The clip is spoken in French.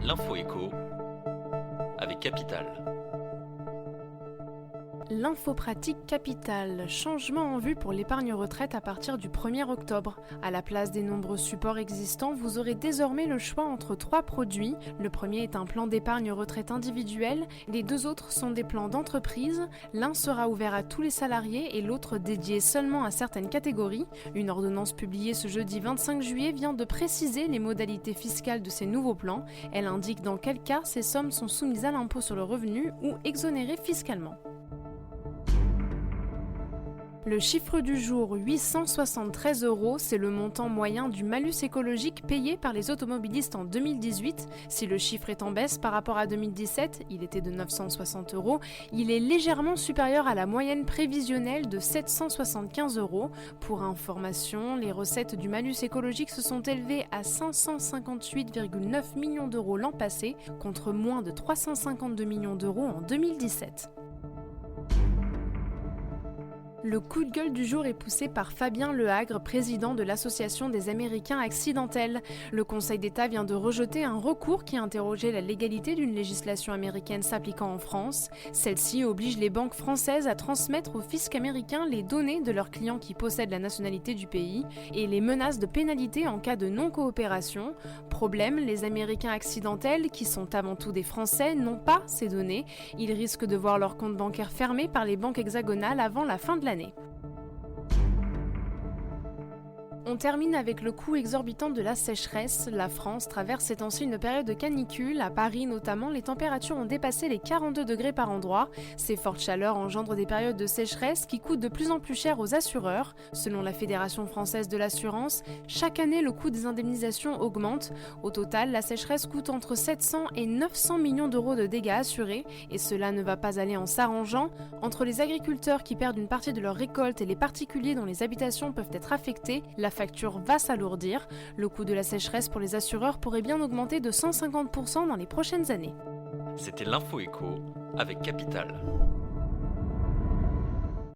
L'info écho avec Capital. L'info pratique Capital. Changement en vue pour l'épargne retraite à partir du 1er octobre. À la place des nombreux supports existants, vous aurez désormais le choix entre 3 produits. Le premier est un plan d'épargne retraite individuel. Les 2 autres sont des plans d'entreprise. L'un sera ouvert à tous les salariés et l'autre dédié seulement à certaines catégories. Une ordonnance publiée ce jeudi 25 juillet vient de préciser les modalités fiscales de ces nouveaux plans. Elle indique dans quel cas ces sommes sont soumises à l'impôt sur le revenu ou exonérées fiscalement. Le chiffre du jour, 873 €, c'est le montant moyen du malus écologique payé par les automobilistes en 2018. Si le chiffre est en baisse par rapport à 2017, il était de 960 €, il est légèrement supérieur à la moyenne prévisionnelle de 775 €. Pour information, les recettes du malus écologique se sont élevées à 558,9 millions d'euros l'an passé, contre moins de 352 millions d'euros en 2017. Le coup de gueule du jour est poussé par Fabien Lehagre, président de l'Association des Américains accidentels. Le Conseil d'État vient de rejeter un recours qui interrogeait la légalité d'une législation américaine s'appliquant en France. Celle-ci oblige les banques françaises à transmettre au fisc américain les données de leurs clients qui possèdent la nationalité du pays et les menace de pénalité en cas de non-coopération. Problème, les Américains accidentels, qui sont avant tout des Français, n'ont pas ces données. Ils risquent de voir leur compte bancaire fermé par les banques hexagonales avant la fin de l'année. On termine avec le coût exorbitant de la sécheresse. La France traverse ces temps-ci une période de canicule. À Paris notamment, les températures ont dépassé les 42 degrés par endroit. Ces fortes chaleurs engendrent des périodes de sécheresse qui coûtent de plus en plus cher aux assureurs. Selon la Fédération française de l'assurance, chaque année le coût des indemnisations augmente. Au total, la sécheresse coûte entre 700 et 900 millions d'euros de dégâts assurés. Et cela ne va pas aller en s'arrangeant. Entre les agriculteurs qui perdent une partie de leur récolte et les particuliers dont les habitations peuvent être affectées, la facture va s'alourdir. Le coût de la sécheresse pour les assureurs pourrait bien augmenter de 150% dans les prochaines années. C'était l'Info écho avec Capital.